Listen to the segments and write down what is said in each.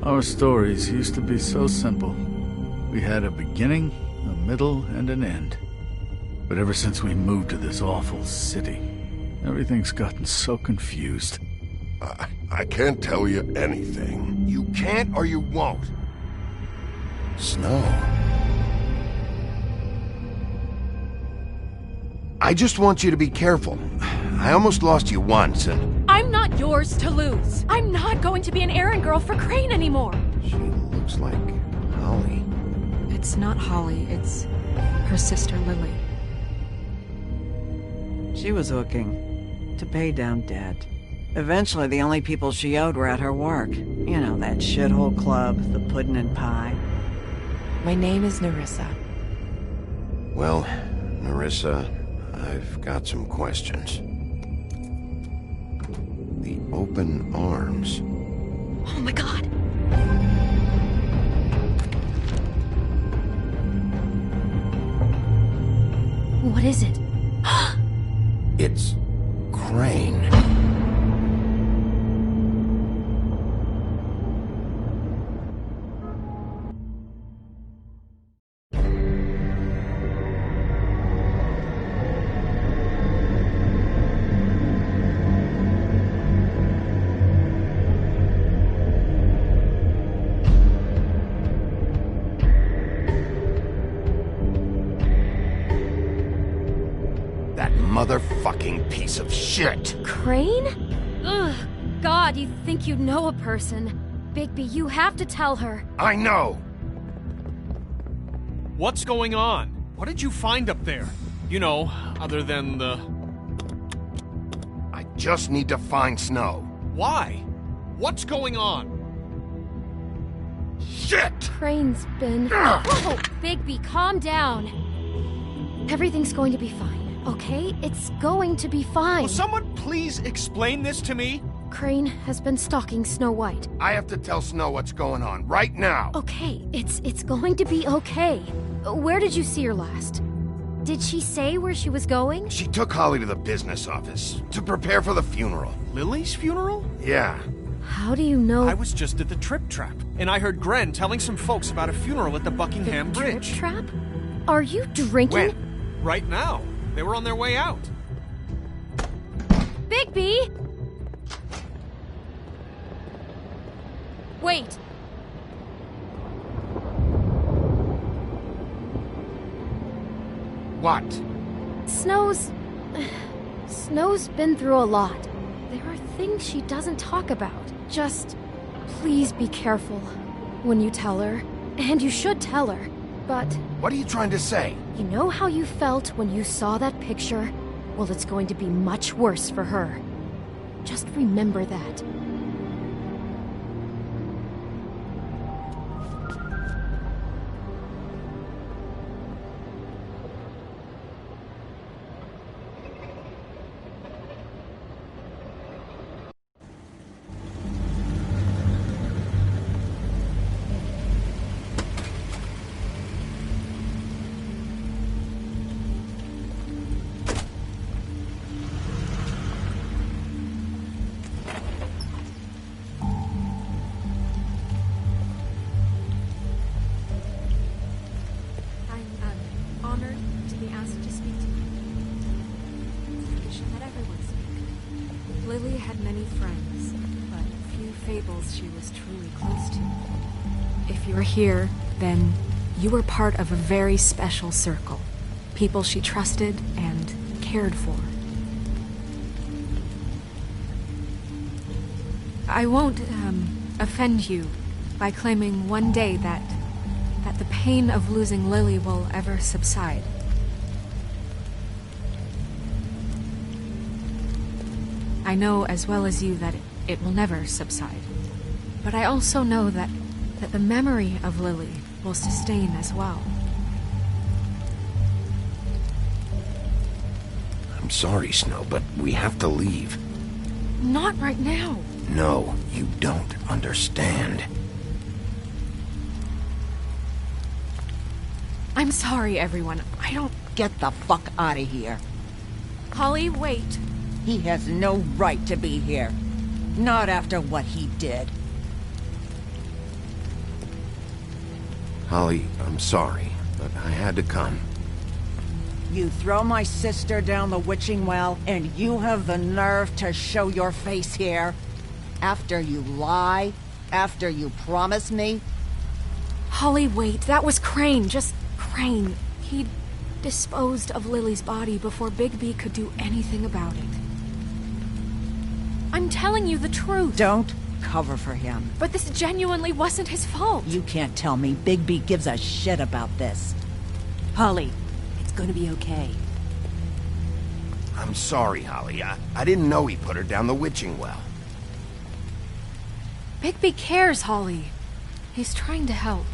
Our stories used to be so simple. We had a beginning, a middle, and an end. But ever since we moved to this awful city, everything's gotten so confused. I can't tell you anything. You can't or you won't. Snow. I just want you to be careful. I almost lost you once, and... I'm not yours to lose. I'm not going to be an errand girl for Crane anymore. She looks like Holly. It's not Holly, it's her sister Lily. She was hooking to pay down debt. Eventually, the only people she owed were at her work. You know, that shithole club, the Puddin' and Pie. My name is Nerissa. Well, Nerissa, I've got some questions. The open arms. Oh my god. What is it? It's Crane. Motherfucking piece of shit! Crane? Ugh, God, you think you know a person. Bigby, you have to tell her. I know! What's going on? What did you find up there? You know, other than the... I just need to find Snow. Why? What's going on? Shit! Crane's been... Whoa! Bigby, calm down. Everything's going to be fine. Okay? It's going to be fine. Will someone please explain this to me? Crane has been stalking Snow White. I have to tell Snow what's going on, right now! Okay, it's going to be okay. Where did you see her last? Did she say where she was going? She took Holly to the business office, to prepare for the funeral. Lily's funeral? Yeah. How do you know? I was just at the Trip Trap, and I heard Gren telling some folks about a funeral at the Buckingham Bridge. Trip Trap? Are you drinking? When? Right now. They were on their way out. Bigby! Wait. What? Snow's been through a lot. There are things she doesn't talk about. Just, please be careful when you tell her. And you should tell her. But... What are you trying to say? You know how you felt when you saw that picture? Well, it's going to be much worse for her. Just remember that. Lily had many friends, but few fables she was truly close to. If you're here, then you were part of a very special circle. People she trusted and cared for. I won't, offend you by claiming one day that the pain of losing Lily will ever subside. I know as well as you that it will never subside. But I also know that the memory of Lily will sustain as well. I'm sorry, Snow, but we have to leave. Not right now. No, you don't understand. I'm sorry, everyone. I don't... Get the fuck out of here. Holly, wait. He has no right to be here. Not after what he did. Holly, I'm sorry, but I had to come. You throw my sister down the witching well, and you have the nerve to show your face here? After you lie? After you promise me? Holly, wait. That was Crane. Just Crane. He disposed of Lily's body before Bigby could do anything about it. I'm telling you the truth. Don't cover for him. But this genuinely wasn't his fault. You can't tell me Bigby gives a shit about this. Holly, it's gonna be okay. I'm sorry, Holly. I didn't know he put her down the witching well. Bigby cares, Holly. He's trying to help.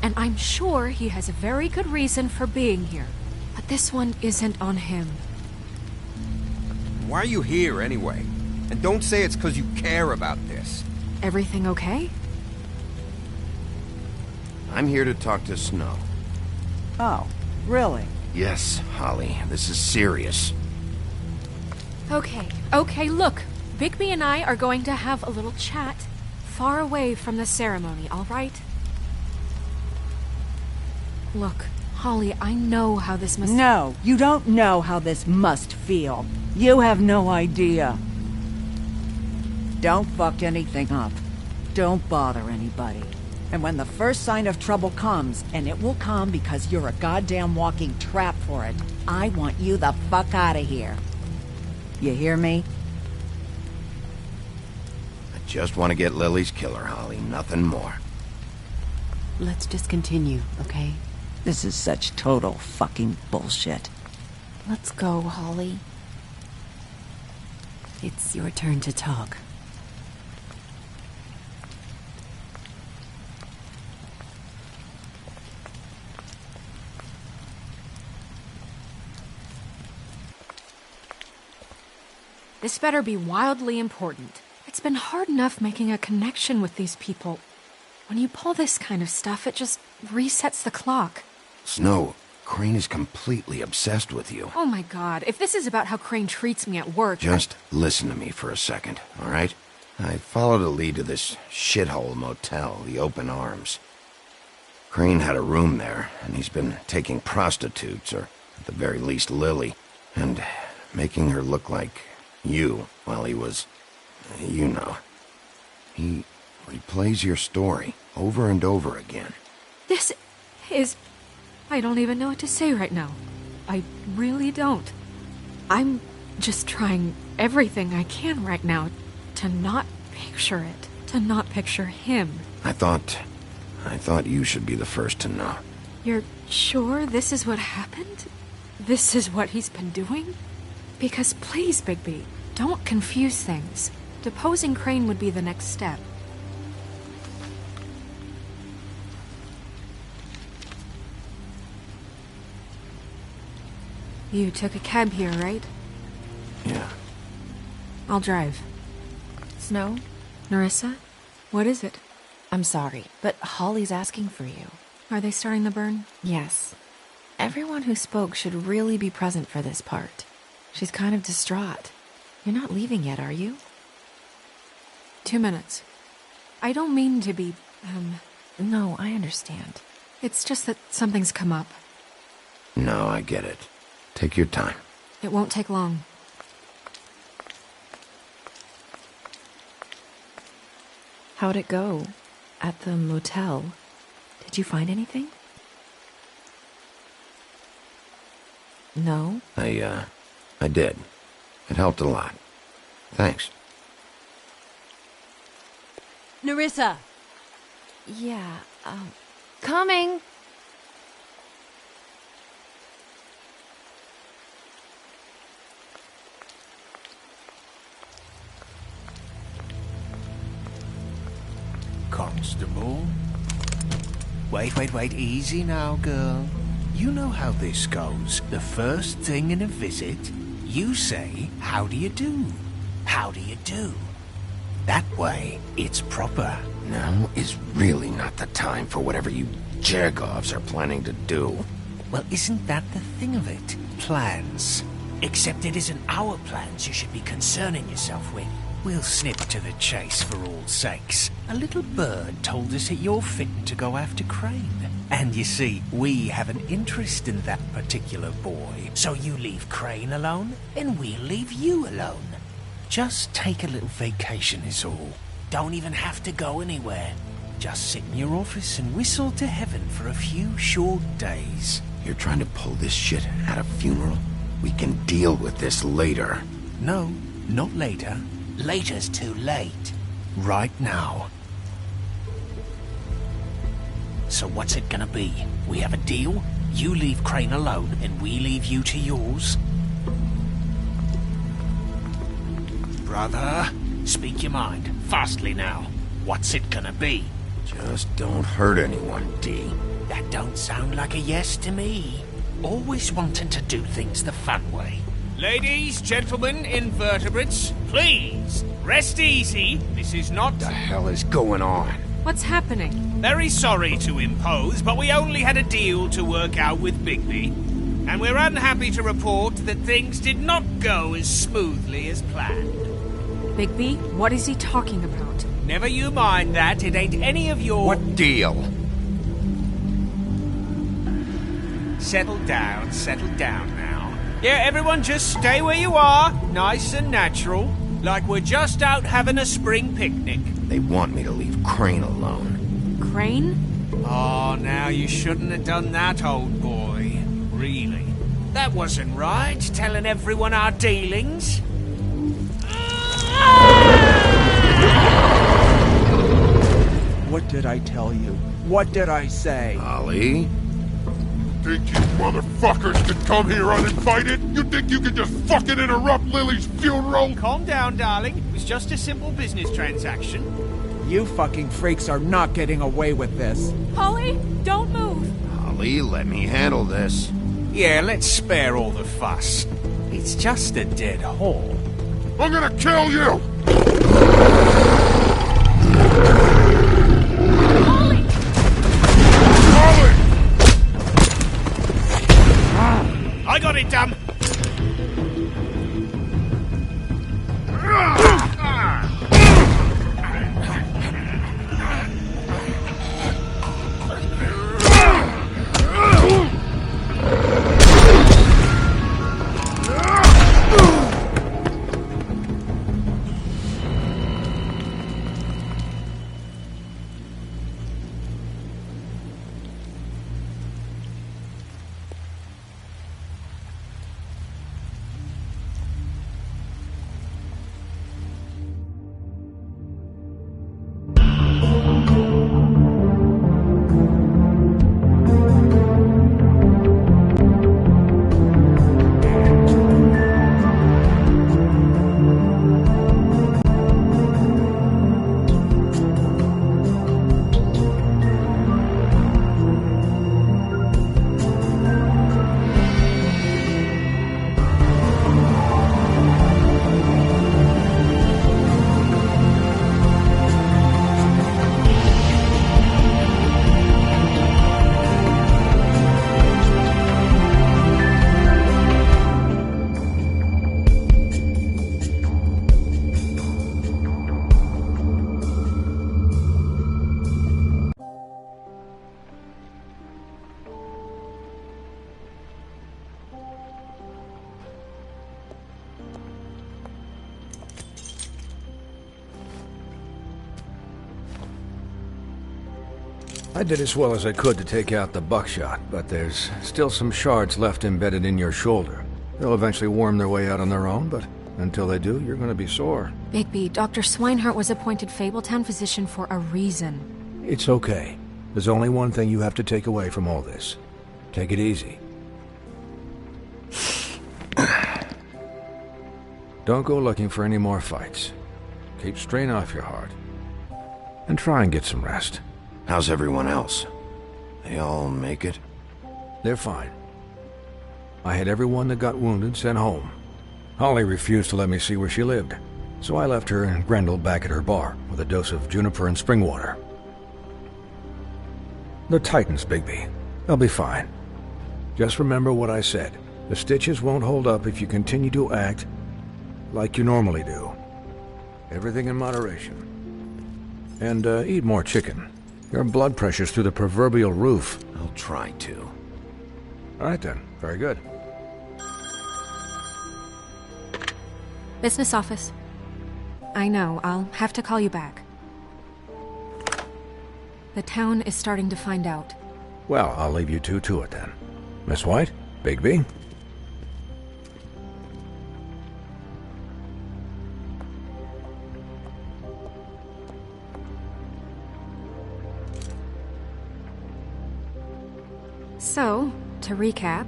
And I'm sure he has a very good reason for being here. But this one isn't on him. Why are you here, anyway? And don't say it's because you care about this. Everything okay? I'm here to talk to Snow. Oh, really? Yes, Holly, this is serious. Okay, look. Bigby and I are going to have a little chat far away from the ceremony, all right? Look, Holly, I know how this must... No, you don't know how this must feel. You have no idea. Don't fuck anything up. Don't bother anybody. And when the first sign of trouble comes, and it will come because you're a goddamn walking trap for it, I want you the fuck out of here. You hear me? I just want to get Lily's killer, Holly, nothing more. Let's just continue, okay? This is such total fucking bullshit. Let's go, Holly. It's your turn to talk. This better be wildly important. It's been hard enough making a connection with these people. When you pull this kind of stuff, it just resets the clock. Snow, Crane is completely obsessed with you. Oh my god, if this is about how Crane treats me at work... Just listen to me for a second, all right? I followed a lead to this shithole motel, the Open Arms. Crane had a room there, and he's been taking prostitutes, or at the very least Lily, and making her look like you while he was... you know. He replays your story over and over again. This is... I don't even know what to say right now. I really don't. I'm just trying everything I can right now to not picture it. To not picture him. I thought you should be the first to know. You're sure this is what happened? This is what he's been doing? Because please, Bigby, don't confuse things. Deposing Crane would be the next step. You took a cab here, right? Yeah. I'll drive. Snow? Nerissa? What is it? I'm sorry, but Holly's asking for you. Are they starting the burn? Yes. Everyone who spoke should really be present for this part. She's kind of distraught. You're not leaving yet, are you? 2 minutes. I don't mean to be, No, I understand. It's just that something's come up. No, I get it. Take your time. It won't take long. How'd it go? At the motel? Did you find anything? No? I did. It helped a lot. Thanks. Nerissa! Yeah, coming! Constable? Wait, easy now, girl. You know how this goes. The first thing in a visit, you say, how do you do? How do you do? That way, it's proper. Now is really not the time for whatever you Jergovs are planning to do. Well, isn't that the thing of it? Plans. Except it isn't our plans you should be concerning yourself with. we'll snip to the chase for all sakes. A little bird told us that you're fitting to go after Crane. And you see, we have an interest in that particular boy. So you leave Crane alone, and we'll leave you alone. Just take a little vacation is all. Don't even have to go anywhere. Just sit in your office and whistle to heaven for a few short days. You're trying to pull this shit at a funeral? We can deal with this later. No, not later. Later's too late. Right now. So what's it gonna be? We have a deal? You leave Crane alone, and we leave you to yours? Brother, speak your mind. Fastly now. What's it gonna be? Just don't hurt anyone, D. That don't sound like a yes to me. Always wanting to do things the fun way. Ladies, gentlemen, invertebrates, please, rest easy. This is not... What the hell is going on? What's happening? Very sorry to impose, but we only had a deal to work out with Bigby. And we're unhappy to report that things did not go as smoothly as planned. Bigby, what is he talking about? Never you mind that, it ain't any of your... What deal? Settle down now. Yeah, everyone just stay where you are, nice and natural, like we're just out having a spring picnic. They want me to leave Crane alone. Crane? Oh, now you shouldn't have done that, old boy. Really. That wasn't right, telling everyone our dealings. What did I tell you? What did I say? Ollie? Think you motherfuckers could come here uninvited? You think you can just fucking interrupt Lily's funeral? Calm down, darling. It was just a simple business transaction. You fucking freaks are not getting away with this. Holly, don't move. Ollie, let me handle this. Yeah, let's spare all the fuss. It's just a dead hole. I'm gonna kill you! I got it, damn! I did as well as I could to take out the buckshot, but there's still some shards left embedded in your shoulder. They'll eventually worm their way out on their own, but until they do, you're gonna be sore. Bigby, Dr. Swinehart was appointed Fabletown physician for a reason. It's okay. There's only one thing you have to take away from all this. Take it easy. Don't go looking for any more fights. Keep strain off your heart. And try and get some rest. How's everyone else? They all make it? They're fine. I had everyone that got wounded sent home. Holly refused to let me see where she lived, so I left her and Grendel back at her bar with a dose of juniper and spring water. They're Titans, Bigby. They'll be fine. Just remember what I said. The stitches won't hold up if you continue to act like you normally do. Everything in moderation. And eat more chicken. Your blood pressure's through the proverbial roof. I'll try to. All right then. Very good. Business office. I know, I'll have to call you back. The town is starting to find out. Well, I'll leave you two to it then. Miss White? Bigby? So, to recap...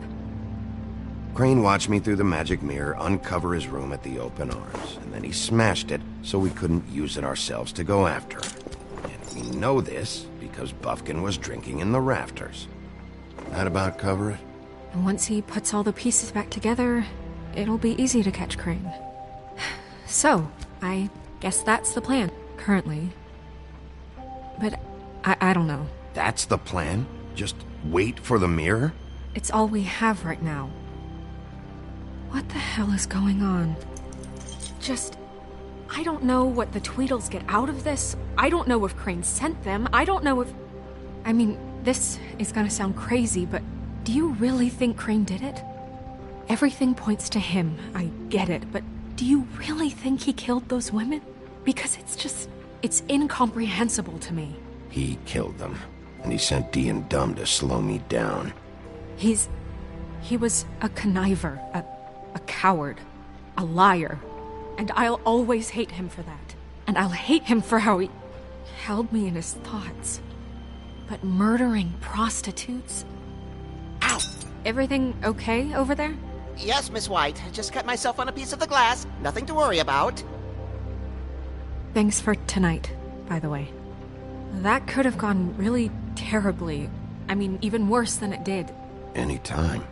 Crane watched me through the magic mirror uncover his room at the open arms, and then he smashed it so we couldn't use it ourselves to go after him. And we know this because Buffkin was drinking in the rafters. That about cover it? And once he puts all the pieces back together, it'll be easy to catch Crane. So, I guess that's the plan, currently. But I don't know. That's the plan? Just wait for the mirror? It's all we have right now. What the hell is going on? I don't know what the Tweedles get out of this. I don't know if Crane sent them. I don't know if... I mean, this is gonna sound crazy, but do you really think Crane did it? Everything points to him, I get it, but do you really think he killed those women? Because it's incomprehensible to me. He killed them, and he sent Dee and Dumb to slow me down. He was a conniver, a coward, a liar, and I'll always hate him for that. And I'll hate him for how he held me in his thoughts. But murdering prostitutes? Ow! Everything okay over there? Yes, Miss White. Just cut myself on a piece of the glass. Nothing to worry about. Thanks for tonight, by the way. That could have gone really terribly. I mean, even worse than it did. Anytime.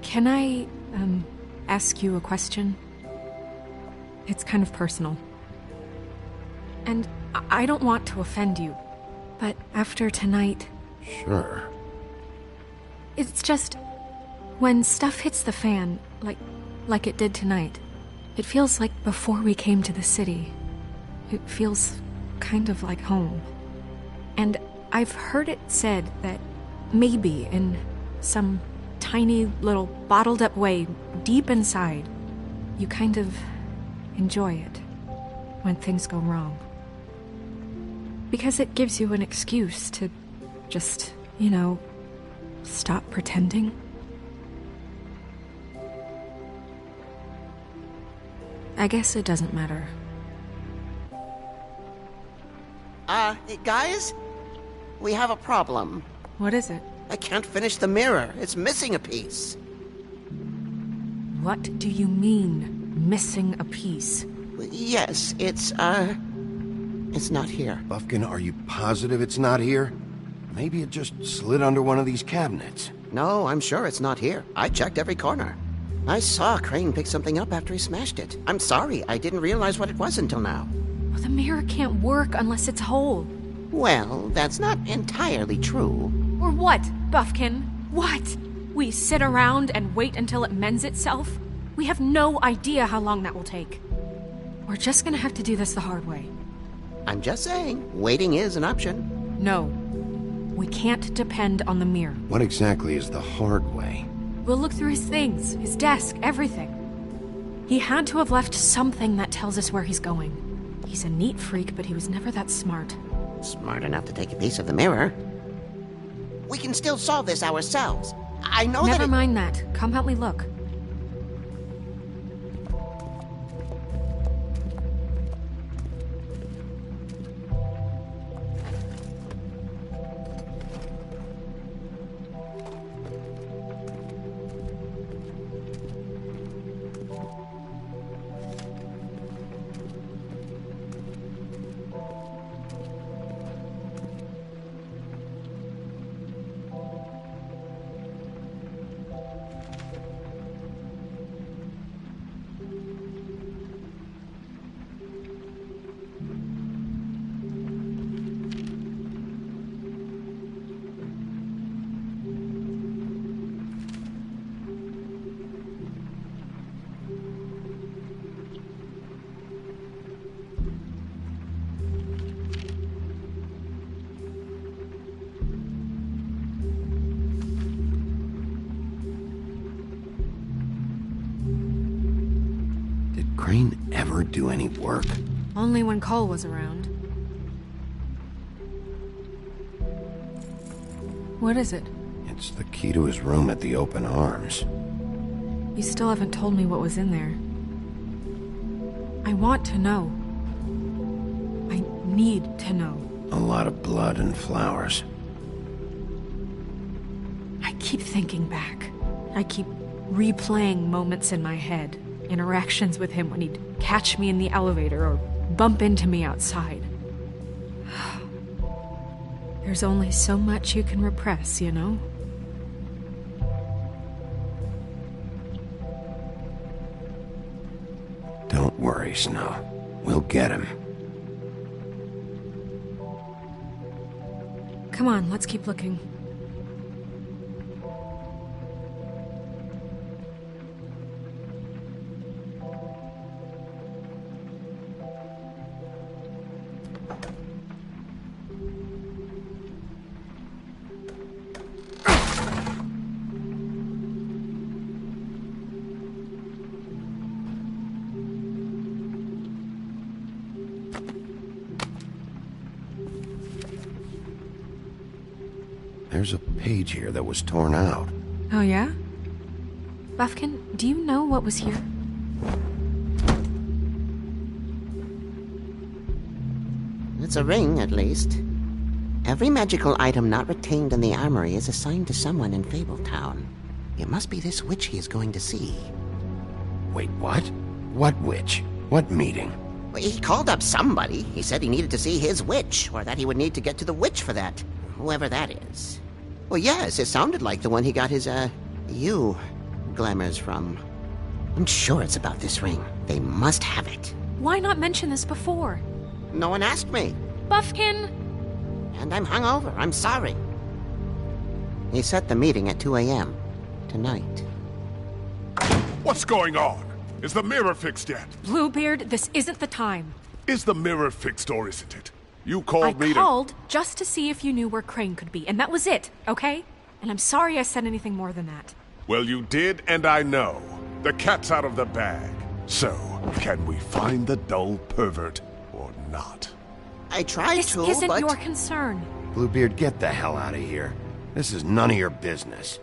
Can I, ask you a question? It's kind of personal. And I don't want to offend you, but after tonight... Sure. It's just... when stuff hits the fan, like it did tonight, it feels like before we came to the city. It feels kind of like home. And I've heard it said that maybe in some tiny little bottled up way deep inside, you kind of enjoy it when things go wrong. Because it gives you an excuse to just, stop pretending. I guess it doesn't matter. Guys? We have a problem. What is it? I can't finish the mirror. It's missing a piece. What do you mean, missing a piece? Yes, it's not here. Buffkin, are you positive it's not here? Maybe it just slid under one of these cabinets. No, I'm sure it's not here. I checked every corner. I saw Crane pick something up after he smashed it. I'm sorry, I didn't realize what it was until now. Well, the mirror can't work unless it's whole. Well, that's not entirely true. Or what, Buffkin? What? We sit around and wait until it mends itself? We have no idea how long that will take. We're just gonna have to do this the hard way. I'm just saying, waiting is an option. No. We can't depend on the mirror. What exactly is the hard way? We'll look through his things, his desk, everything. He had to have left something that tells us where he's going. He's a neat freak, but he was never that smart. Smart enough to take a piece of the mirror. We can still solve this ourselves. I know Never mind that. Come help me look. Crane ever do any work? Only when Cole was around. What is it? It's the key to his room at the Open Arms. You still haven't told me what was in there. I want to know. I need to know. A lot of blood and flowers. I keep thinking back. I keep replaying moments in my head. Interactions with him when he'd catch me in the elevator or bump into me outside. There's only so much you can repress, you know? Don't worry, Snow. We'll get him. Come on, let's keep looking. There's a page here that was torn out. Oh, yeah? Buffkin, do you know what was here? It's a ring, at least. Every magical item not retained in the armory is assigned to someone in Fabletown. It must be this witch he is going to see. Wait, what? What witch? What meeting? Well, he called up somebody. He said he needed to see his witch, or that he would need to get to the witch for that. Whoever that is. Well, yes, it sounded like the one he got his, glamours from. I'm sure it's about this ring. They must have it. Why not mention this before? No one asked me. Buffkin! And I'm hungover. I'm sorry. He set the meeting at 2 a.m. tonight. What's going on? Is the mirror fixed yet? Bluebeard, this isn't the time. Is the mirror fixed or isn't it? You called me I called just to see if you knew where Crane could be, and that was it, okay? And I'm sorry I said anything more than that. Well, you did, and I know. The cat's out of the bag. So, can we find the dull pervert or not? I tried this to, isn't but... your concern. Bluebeard, get the hell out of here. This is none of your business.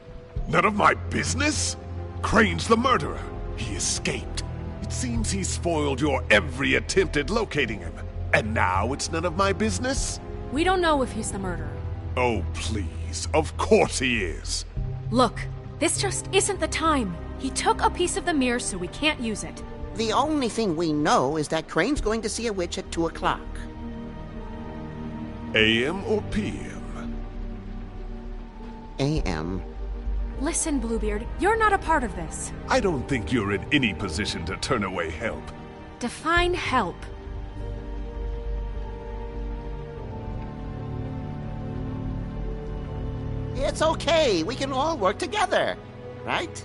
None of my business? Crane's the murderer. He escaped. It seems he spoiled your every attempt at locating him. And now it's none of my business? We don't know if he's the murderer. Oh, please. Of course he is. Look, this just isn't the time. He took a piece of the mirror, so we can't use it. The only thing we know is that Crane's going to see a witch at 2 o'clock. AM or PM? AM. Listen, Bluebeard, you're not a part of this. I don't think you're in any position to turn away help. Define help. It's okay. We can all work together, right?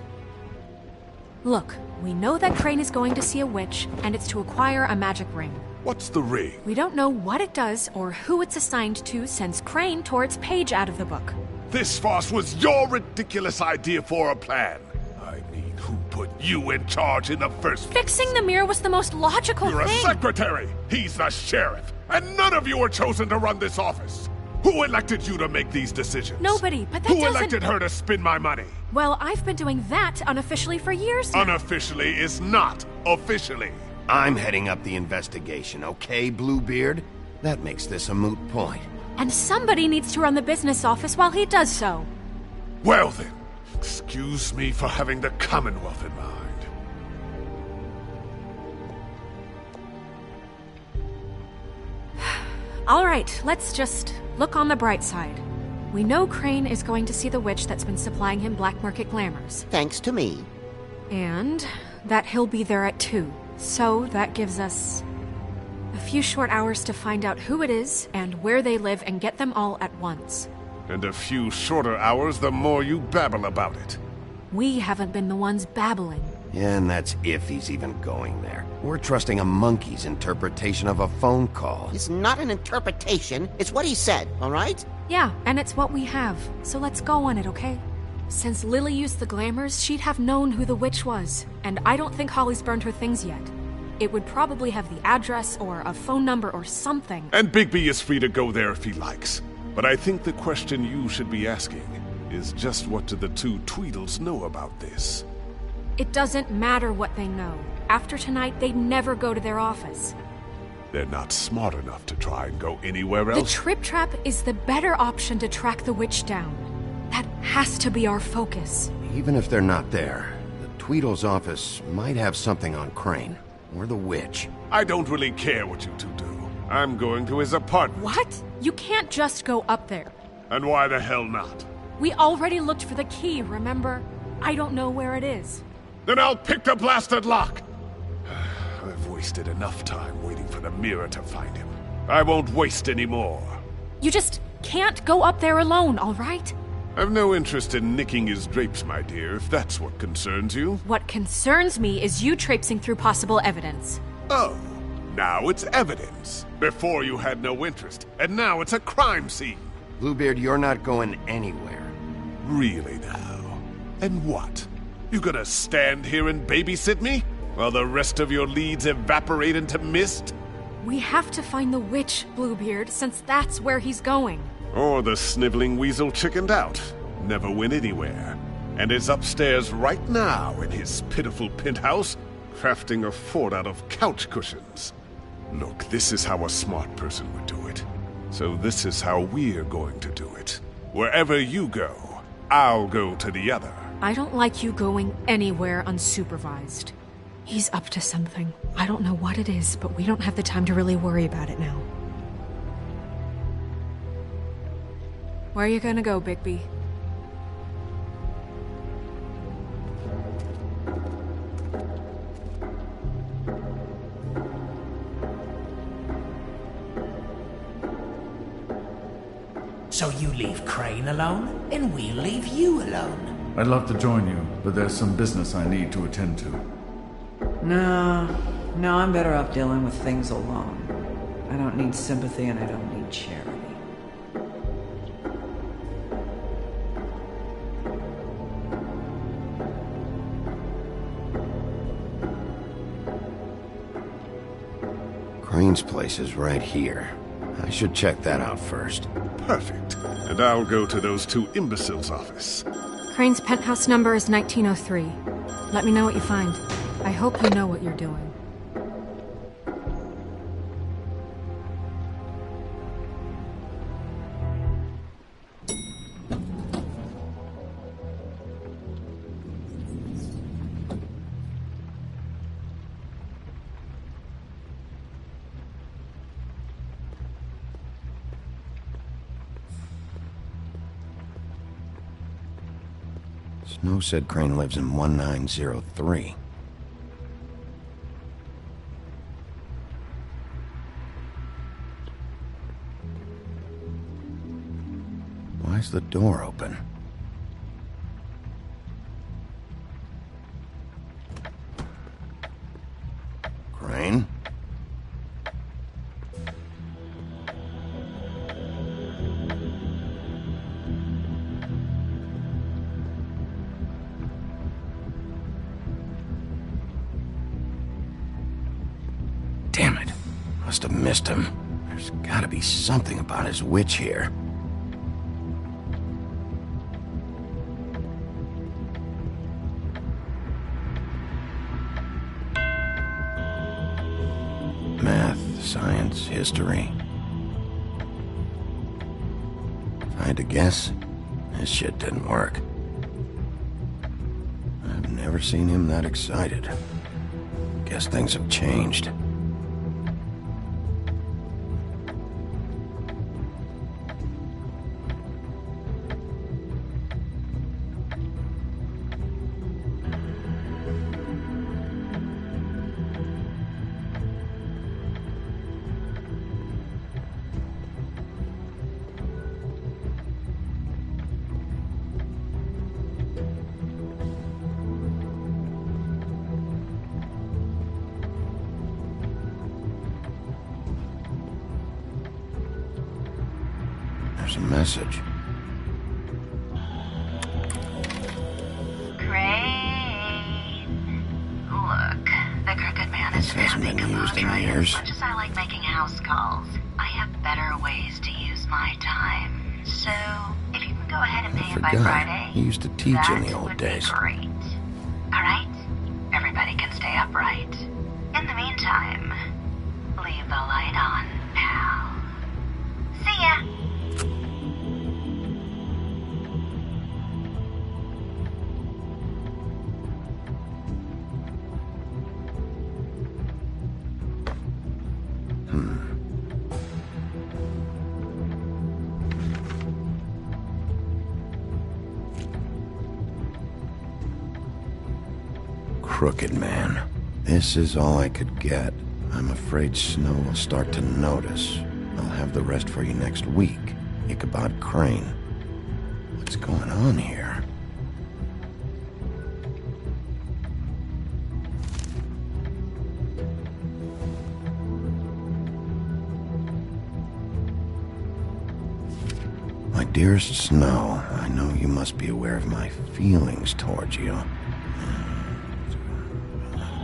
Look, we know that Crane is going to see a witch, and it's to acquire a magic ring. What's the ring? We don't know what it does or who it's assigned to since Crane tore its page out of the book. This farce was your ridiculous idea for a plan. I mean, who put you in charge in the first place? Fixing the mirror was the most logical You're thing. a secretary. He's the sheriff. And none of you were chosen to run this office. Who elected you to make these decisions? Nobody, but that Who doesn't... elected her to spend my money? Well, I've been doing that unofficially for years now. Unofficially is not officially. I'm heading up the investigation, okay, Bluebeard? That makes this a moot point. And somebody needs to run the business office while he does so. Well then, excuse me for having the Commonwealth in mind. All right, let's just look on the bright side. We know Crane is going to see the witch that's been supplying him black market glamours. Thanks to me. And that he'll be there at 2. So that gives us a few short hours to find out who it is and where they live and get them all at once. And a few shorter hours the more you babble about it. We haven't been the ones babbling. Yeah, and that's if he's even going there. We're trusting a monkey's interpretation of a phone call. It's not an interpretation. It's what he said, all right? Yeah, and it's what we have. So let's go on it, okay? Since Lily used the glamours, she'd have known who the witch was. And I don't think Holly's burned her things yet. it would probably have the address or a phone number or something. And Bigby is free to go there if he likes. But I think the question you should be asking is just what do the two Tweedles know about this? It doesn't matter what they know. After tonight, they'd never go to their office. They're not smart enough to try and go anywhere else. The Trip Trap is the better option to track the witch down. That has to be our focus. Even if they're not there, the Tweedle's office might have something on Crane, or the witch. I don't really care what you two do. I'm going to his apartment. What? You can't just go up there. And why the hell not? We already looked for the key, remember? I don't know where it is. Then I'll pick the blasted lock! I've wasted enough time waiting for the mirror to find him. I won't waste any more. You just can't go up there alone, all right? I've no interest in nicking his drapes, my dear, if that's what concerns you. What concerns me is you traipsing through possible evidence. Oh, now it's evidence. Before you had no interest, and now it's a crime scene. Bluebeard, you're not going anywhere. Really now? And what? You gonna stand here and babysit me? While the rest of your leads evaporate into mist? We have to find the witch, Bluebeard, since that's where he's going. Or the sniveling weasel chickened out. Never went anywhere. And is upstairs right now in his pitiful penthouse, crafting a fort out of couch cushions. Look, this is how a smart person would do it. So this is how we're going to do it. Wherever you go, I'll go to the other. I don't like you going anywhere unsupervised. He's up to something. I don't know what it is, but we don't have the time to really worry about it now. Where are you gonna go, Bigby? So you leave Crane alone, and we'll leave you alone. I'd love to join you, but there's some business I need to attend to. No, I'm better off dealing with things alone. I don't need sympathy and I don't need charity. Crane's place is right here. I should check that out first. Perfect. And I'll go to those two imbeciles' office. Crane's penthouse number is 1903. Let me know what you find. I hope you know what you're doing. Snow said Crane lives in 1903. Why's the door open? Crane? Damn it. Must have missed him. There's gotta be something about his witch here. Math, science, history. If I had to guess, this shit didn't work. I've never seen him that excited. Guess things have changed. There's a message. Crane. Look, the Crooked Man is This hasn't been interesting years. As much as I like making house calls, I have better ways to use my time. So, if you can go ahead and pay it by Friday, He used to teach in the old days. great. Alright? Everybody can stay upright. In the meantime, leave the light on, pal. See ya! Crooked man. This is all I could get. I'm afraid Snow will start to notice. I'll have the rest for you next week. Ichabod Crane. What's going on here? My dearest Snow, I know you must be aware of my feelings towards you.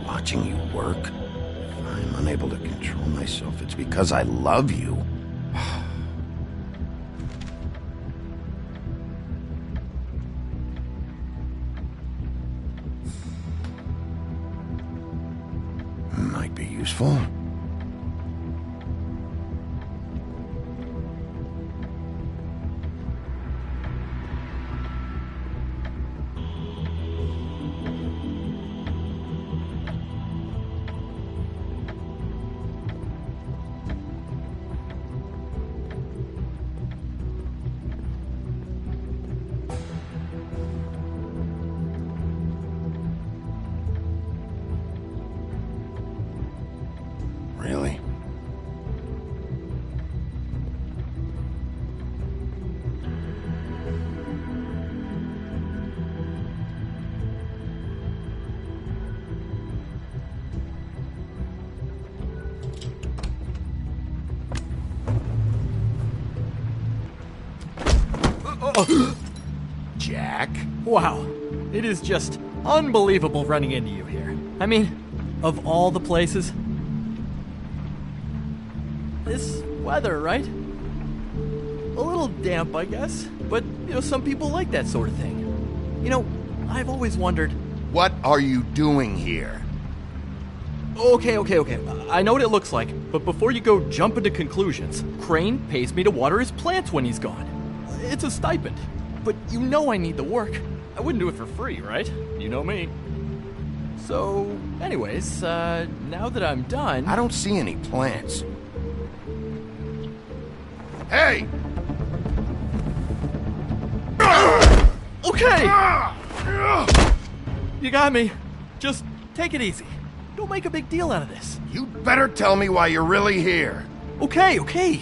Watching you work, if I'm unable to control myself, it's because I love you. Might be useful. Really? Jack? Wow, it is just unbelievable running into you here. I mean, of all the places. This weather, right? A little damp, I guess. But, some people like that sort of thing. I've always wondered... What are you doing here? Okay. I know what it looks like, but before you go jumping to conclusions, Crane pays me to water his plants when he's gone. It's a stipend. But I need the work. I wouldn't do it for free, right? You know me. So, anyways, now that I'm done... I don't see any plants. Hey! Okay! You got me. Just take it easy. Don't make a big deal out of this. You'd better tell me why you're really here. Okay.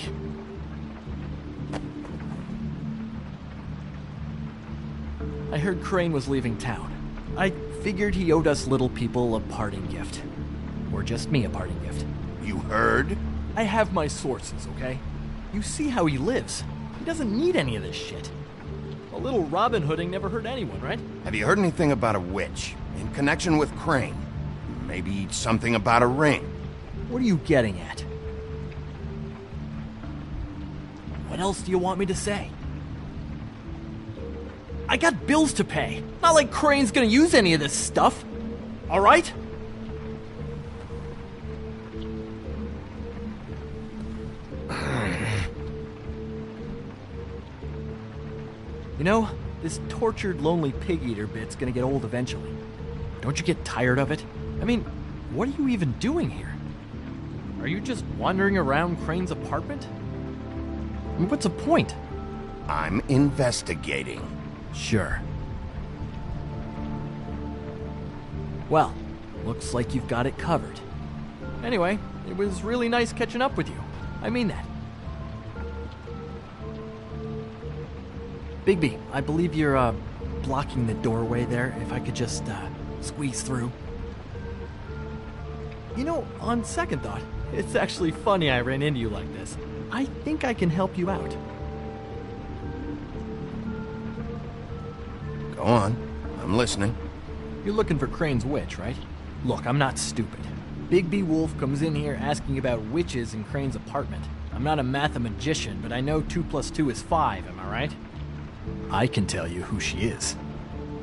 I heard Crane was leaving town. I figured he owed us little people a parting gift. Or just me a parting gift. You heard? I have my sources, okay? You see how he lives. He doesn't need any of this shit. A little Robin Hooding never hurt anyone, right? Have you heard anything about a witch in connection with Crane? Maybe something about a ring. What are you getting at? What else do you want me to say? I got bills to pay. Not like Crane's gonna use any of this stuff. All right? This tortured, lonely pig-eater bit's gonna get old eventually. Don't you get tired of it? I mean, what are you even doing here? Are you just wandering around Crane's apartment? I mean, what's the point? I'm investigating. Sure. Well, looks like you've got it covered. Anyway, it was really nice catching up with you. I mean that. Bigby, I believe you're, blocking the doorway there. If I could just, squeeze through. On second thought, it's actually funny I ran into you like this. I think I can help you out. Go on. I'm listening. You're looking for Crane's witch, right? Look, I'm not stupid. Bigby Wolf comes in here asking about witches in Crane's apartment. I'm not a mathematician, but I know 2 + 2 is 5, am I right? I can tell you who she is.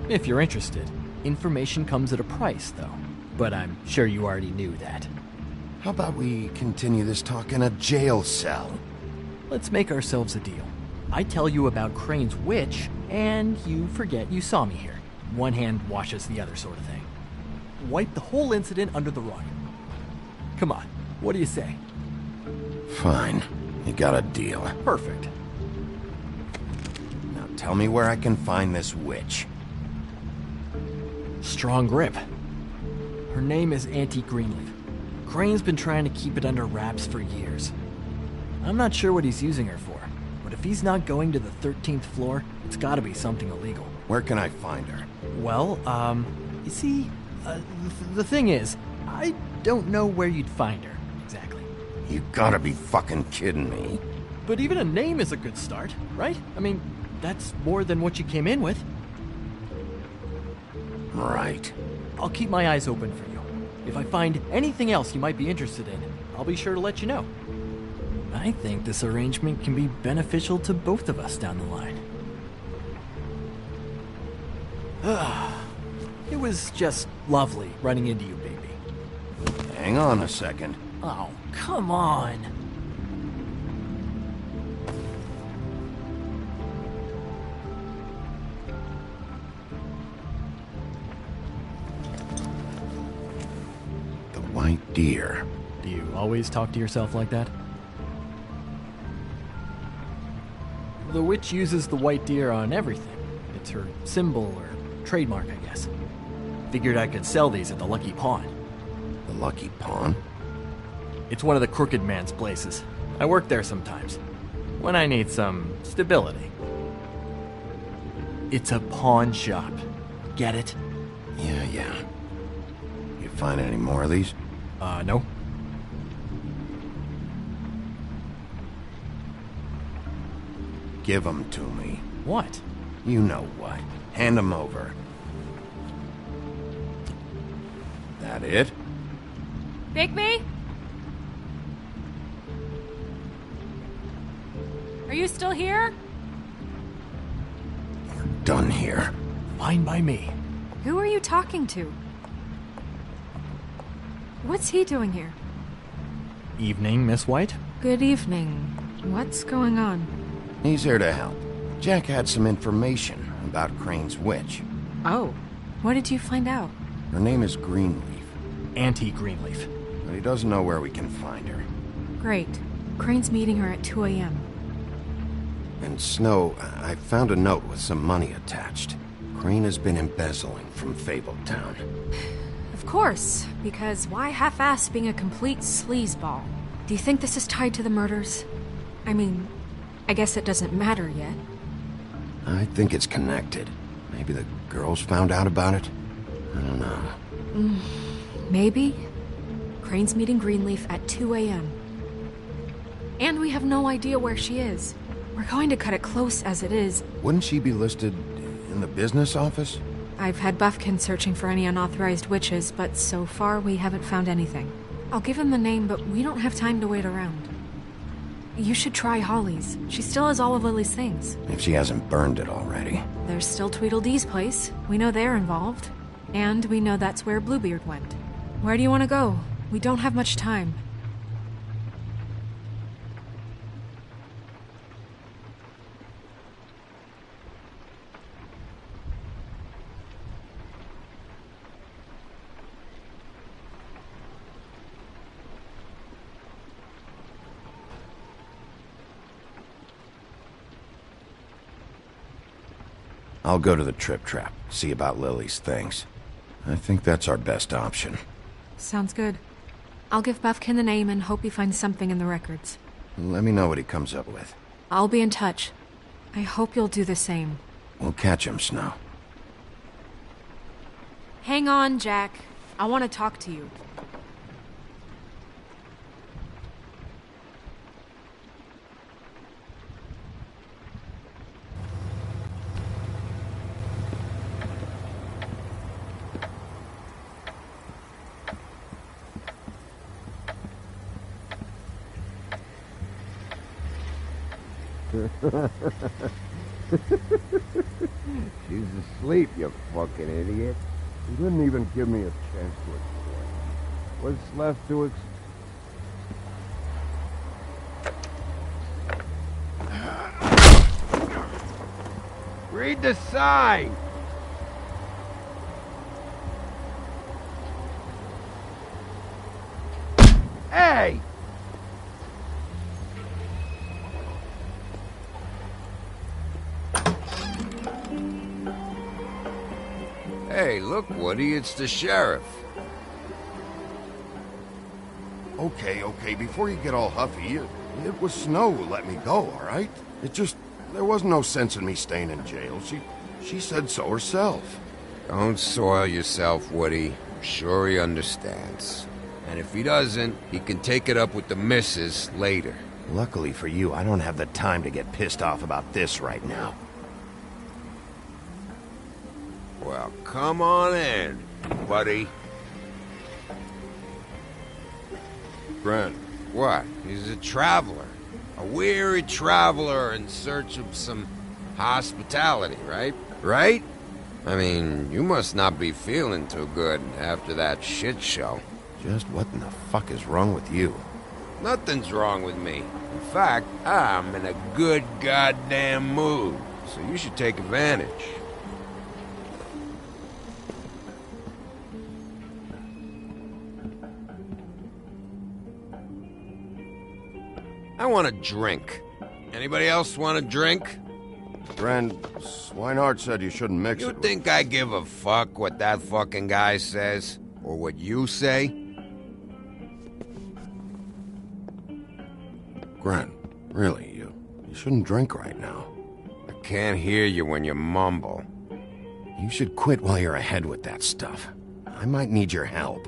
If you're interested. Information comes at a price, though. But I'm sure you already knew that. How about we continue this talk in a jail cell? Let's make ourselves a deal. I tell you about Crane's witch, and you forget you saw me here. One hand washes the other sort of thing. Wipe the whole incident under the rug. Come on, what do you say? Fine. You got a deal. Perfect. Now tell me where I can find this witch. Strong grip. Her name is Auntie Greenleaf. Crane's been trying to keep it under wraps for years. I'm not sure what he's using her for, but if he's not going to the 13th floor, it's gotta be something illegal. Where can I find her? Well, you see, the thing is, I don't know where you'd find her, exactly. You gotta be fucking kidding me. But even a name is a good start, right? I mean, that's more than what you came in with. Right. I'll keep my eyes open for you. If I find anything else you might be interested in, I'll be sure to let you know. I think this arrangement can be beneficial to both of us down the line. It was just lovely running into you, baby. Hang on a second. Oh, come on. The white deer. Do you always talk to yourself like that? The witch uses the white deer on everything. It's her symbol or trademark, I guess. Figured I could sell these at the Lucky Pawn. The Lucky Pawn? It's one of the crooked man's places. I work there sometimes, when I need some stability. It's a pawn shop. Get it? Yeah. You find any more of these? No. Give them to me. What? You know what. Hand them over. That it? Bigby? Are you still here? Done here. Fine by me. Who are you talking to? What's he doing here? Evening, Miss White. Good evening. What's going on? He's here to help. Jack had some information about Crane's witch. Oh, what did you find out? Her name is Greenleaf. Auntie Greenleaf. But he doesn't know where we can find her. Great. Crane's meeting her at 2 a.m. And Snow, I found a note with some money attached. Crane has been embezzling from Fabletown. Of course, because why half-ass being a complete sleazeball? Do you think this is tied to the murders? I mean, I guess it doesn't matter yet. I think it's connected. Maybe the girls found out about it? I don't know. Maybe. Crane's meeting Greenleaf at 2 a.m. And we have no idea where she is. We're going to cut it close as it is. Wouldn't she be listed in the business office? I've had Buffkin searching for any unauthorized witches, but so far we haven't found anything. I'll give him the name, but we don't have time to wait around. You should try Holly's. She still has all of Lily's things. If she hasn't burned it already. There's still Tweedledee's place. We know they're involved. And we know that's where Bluebeard went. Where do you want to go? We don't have much time. I'll go to the Trip Trap, see about Lily's things. I think that's our best option. Sounds good. I'll give Buffkin the name and hope he finds something in the records. Let me know what he comes up with. I'll be in touch. I hope you'll do the same. We'll catch him, Snow. Hang on, Jack. I want to talk to you. She's asleep, you fucking idiot. You didn't even give me a chance to explain. What's left to Read the sign! Hey! Hey, look, Woody, it's the sheriff. Okay, before you get all huffy, it was Snow who let me go, all right? There was no sense in me staying in jail. She said so herself. Don't soil yourself, Woody. I'm sure he understands. And if he doesn't, he can take it up with the missus later. Luckily for you, I don't have the time to get pissed off about this right now. Well, come on in, buddy. Grant. What? He's a traveler. A weary traveler in search of some hospitality, right? Right? I mean, you must not be feeling too good after that shit show. Just what in the fuck is wrong with you? Nothing's wrong with me. In fact, I'm in a good goddamn mood, so you should take advantage. I want a drink. Anybody else want a drink? Friend, Swinehart said you shouldn't mix it. You think I give a fuck what that fucking guy says? Or what you say? Grant, really, you shouldn't drink right now. I can't hear you when you mumble. You should quit while you're ahead with that stuff. I might need your help.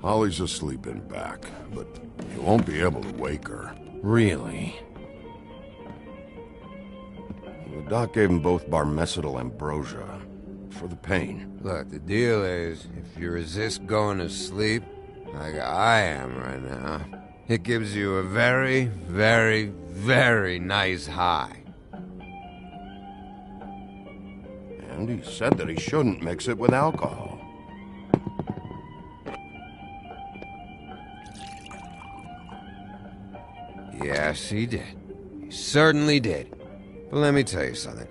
Holly's asleep in back, but you won't be able to wake her. Really? The doc gave them both Barmecidal ambrosia for the pain. Look, the deal is, if you resist going to sleep, like I am right now, it gives you a very, very, very nice high. And he said that he shouldn't mix it with alcohol. Yes, he did. He certainly did. But let me tell you something.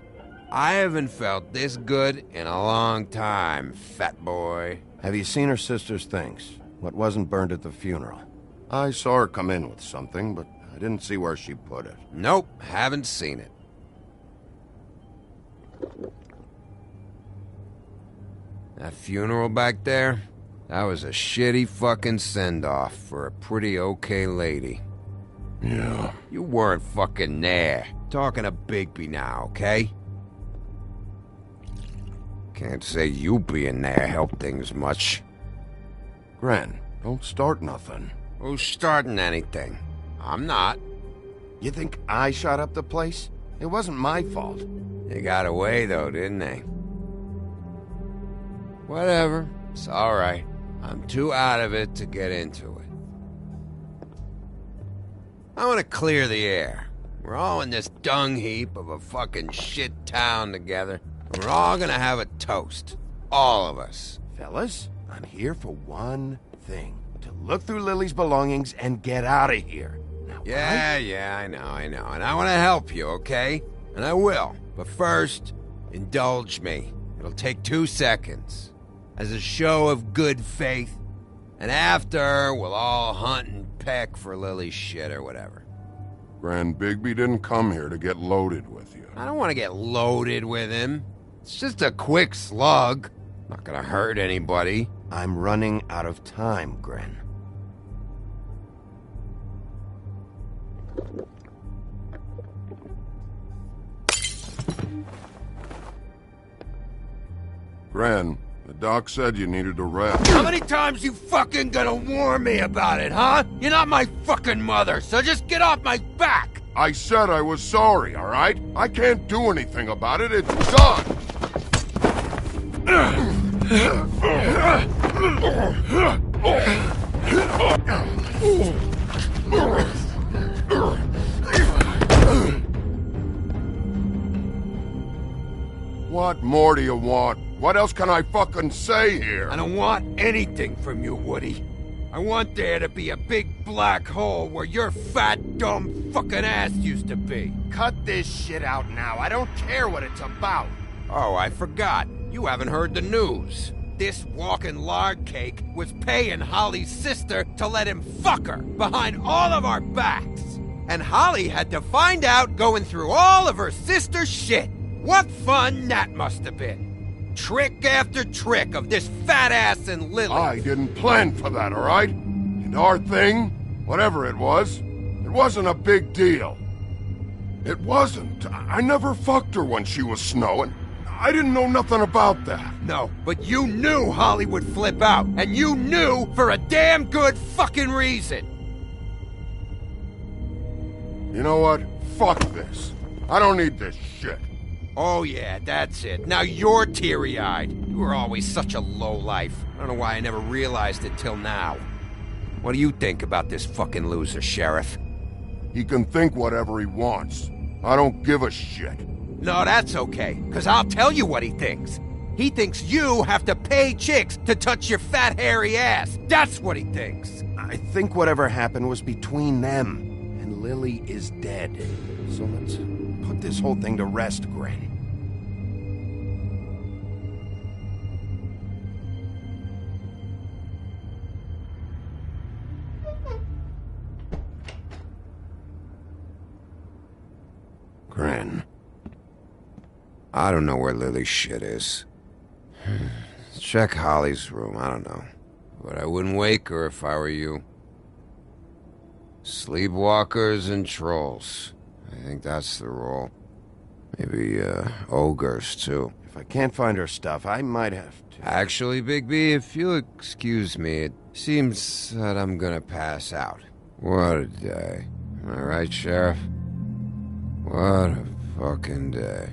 I haven't felt this good in a long time, fat boy. Have you seen her sister's things? What wasn't burned at the funeral? I saw her come in with something, but I didn't see where she put it. Nope, haven't seen it. That funeral back there? That was a shitty fucking send-off for a pretty okay lady. Yeah. You weren't fucking there. Talking to Bigby now, okay? Can't say you being there helped things much. Gran, don't start nothing. Who's starting anything? I'm not. You think I shot up the place? It wasn't my fault. They got away, though, didn't they? Whatever. It's alright. I'm too out of it to get into it. I want to clear the air. We're all in this dung heap of a fucking shit town together, and we're all gonna have a toast. All of us. Fellas, I'm here for one thing. To look through Lily's belongings and get out of here. Now, Yeah, I know. And I want to help you, okay? And I will. But first, indulge me. It'll take 2 seconds. As a show of good faith. And after, we'll all hunt and peck for Lily's shit or whatever. Grand Bigby didn't come here to get loaded with you. I don't want to get loaded with him. It's just a quick slug. Not gonna hurt anybody. I'm running out of time, Gren. Gran, the doc said you needed a rest. How many times you fucking gonna warn me about it, huh? You're not my fucking mother, so just get off my back! I said I was sorry, all right? I can't do anything about it. It's done! What more do you want? What else can I fucking say here? I don't want anything from you, Woody. I want there to be a big black hole where your fat, dumb fucking ass used to be. Cut this shit out now. I don't care what it's about. Oh, I forgot. You haven't heard the news. This walking lard cake was paying Holly's sister to let him fuck her behind all of our backs. And Holly had to find out going through all of her sister's shit. What fun that must have been. Trick after trick of this fat ass and Lily. I didn't plan for that, all right? And our thing, whatever it wasn't a big deal. It wasn't. I never fucked her when she was snowing. I didn't know nothing about that. No, but you knew Holly would flip out, and you knew for a damn good fucking reason. You know what? Fuck this. I don't need this shit. Oh yeah, that's it. Now you're teary-eyed. You were always such a lowlife. I don't know why I never realized it till now. What do you think about this fucking loser, Sheriff? He can think whatever he wants. I don't give a shit. No, that's okay, because I'll tell you what he thinks. He thinks you have to pay chicks to touch your fat, hairy ass. That's what he thinks. I think whatever happened was between them. And Lily is dead. So let's put this whole thing to rest, Gren. Gren. I don't know where Lily's shit is. Check Holly's room, I don't know. But I wouldn't wake her if I were you. Sleepwalkers and trolls. I think that's the rule. Maybe, ogres, too. If I can't find her stuff, I might have to... Actually, Big B, if you'll excuse me, it seems that I'm gonna pass out. What a day. Am I right, Sheriff? What a fucking day.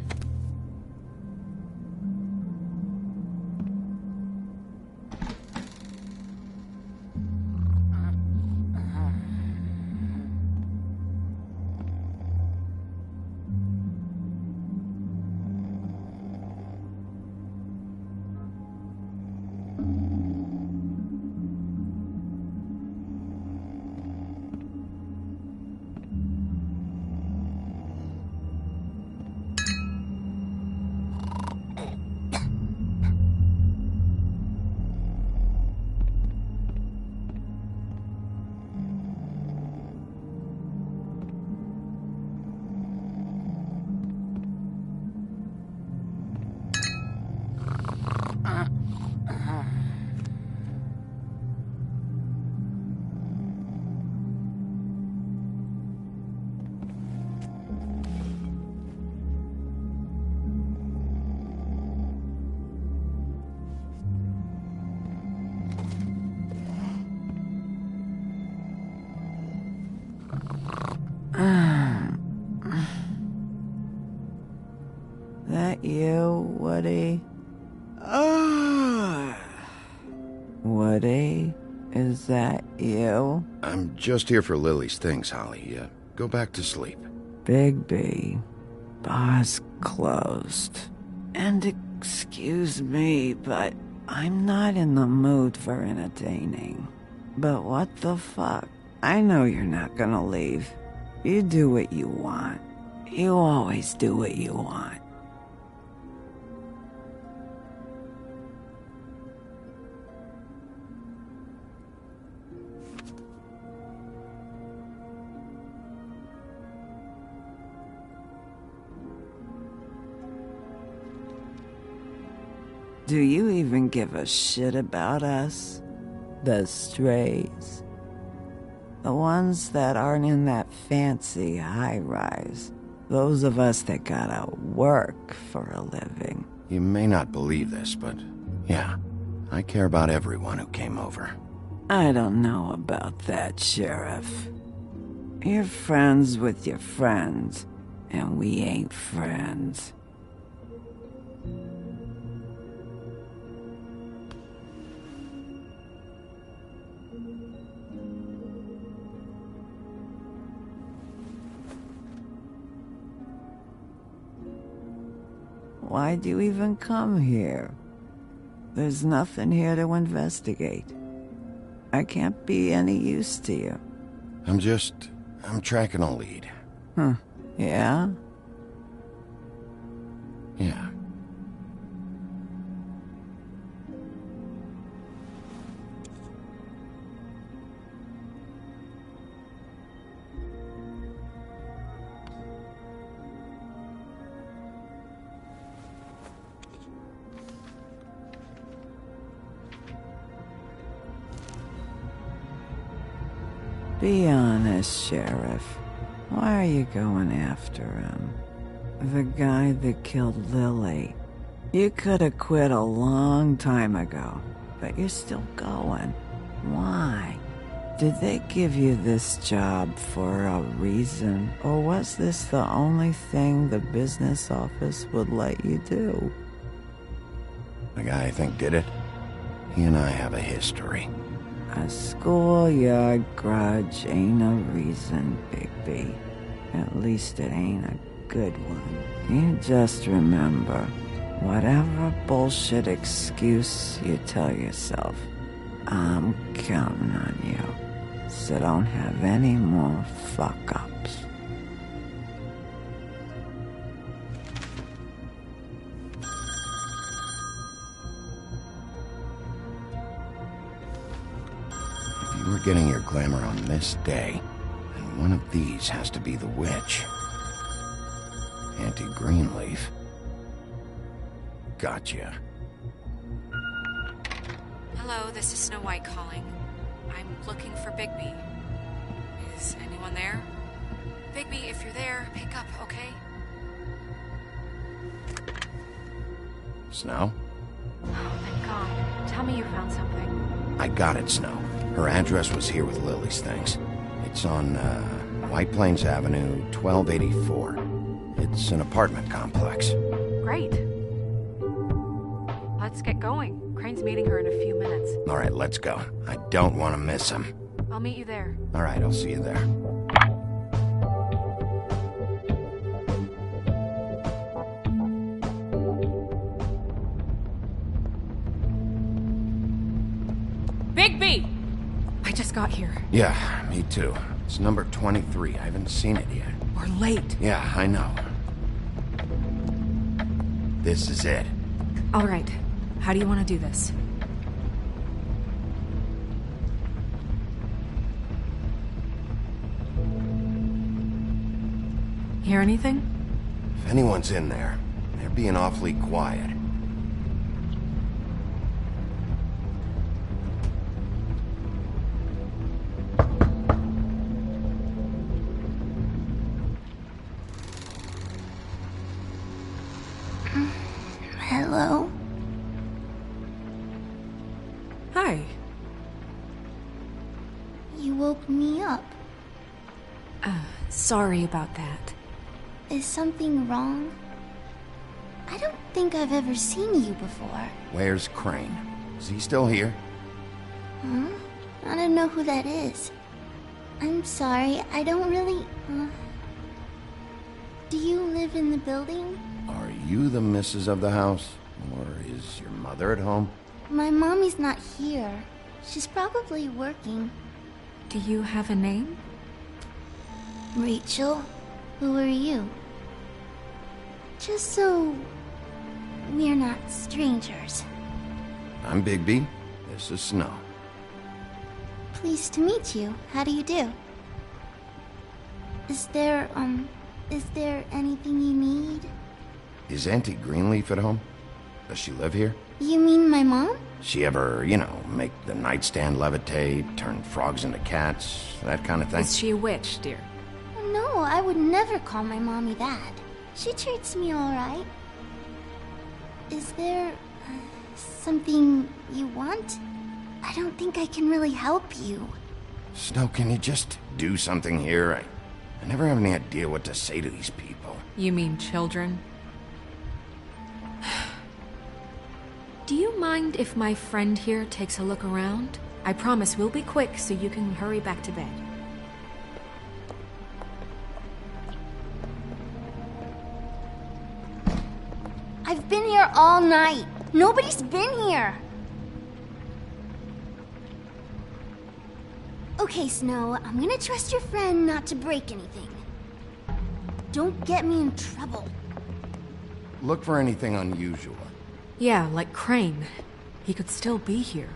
That you, Woody? Woody? Is that you? I'm just here for Lily's things, Holly. Go back to sleep. Big B. Bar's closed. And excuse me, but I'm not in the mood for entertaining. But what the fuck? I know you're not gonna leave. You do what you want. You always do what you want. Do you even give a shit about us? The strays? The ones that aren't in that fancy high-rise. Those of us that gotta work for a living. You may not believe this, but yeah, I care about everyone who came over. I don't know about that, Sheriff. You're friends with your friends, and we ain't friends. why'd you even come here? There's nothing here to investigate. I can't be any use to you. I'm tracking a lead. Yeah? Yeah. Be honest, Sheriff. Why are you going after him? The guy that killed Lily. You could have quit a long time ago, but you're still going. Why? Did they give you this job for a reason, or was this the only thing the business office would let you do? The guy I think did it, he and I have a history. A schoolyard grudge ain't a reason, Bigby. At least it ain't a good one. You just remember, whatever bullshit excuse you tell yourself, I'm counting on you. So don't have any more fuck-ups. If you were getting your glamour on this day, then one of these has to be the witch. Auntie Greenleaf. Gotcha. Hello, this is Snow White calling. I'm looking for Bigby. Is anyone there? Bigby, if you're there, pick up, okay? Snow? Oh, thank God. Tell me you found something. I got it, Snow. Her address was here with Lily's things. It's on, White Plains Avenue, 1284. It's an apartment complex. Great. Let's get going. Crane's meeting her in a few minutes. All right, let's go. I don't want to miss him. I'll meet you there. All right, I'll see you there. Bigby! I just got here. Yeah, me too. It's number 23. I haven't seen it yet. We're late. Yeah, I know. This is it. All right. How do you want to do this? Hear anything? If anyone's in there, they're being awfully quiet. Hello? Hi. You woke me up. Sorry about that. Is something wrong? I don't think I've ever seen you before. Where's Crane? Is he still here? Huh? I don't know who that is. I'm sorry, I don't really... Do you live in the building? Are you the missus of the house? Or is your mother at home? My mommy's not here. She's probably working. Do you have a name? Rachel, who are you? Just so we're not strangers. I'm Bigby. This is Snow. Pleased to meet you. How do you do? Is there anything you need? Is Auntie Greenleaf at home? Does she live here? You mean my mom? She ever, make the nightstand levitate, turn frogs into cats, that kind of thing? Is she a witch, dear? No, I would never call my mommy that. She treats me all right. Is there something you want? I don't think I can really help you. Snow, can you just do something here? I never have any idea what to say to these people. You mean children? Do you mind if my friend here takes a look around? I promise we'll be quick so you can hurry back to bed. I I've been here all night. Nobody's been here. Okay, Snow, I'm gonna trust your friend not to break anything. Don't get me in trouble. Look for anything unusual. Yeah, like Crane. He could still be here.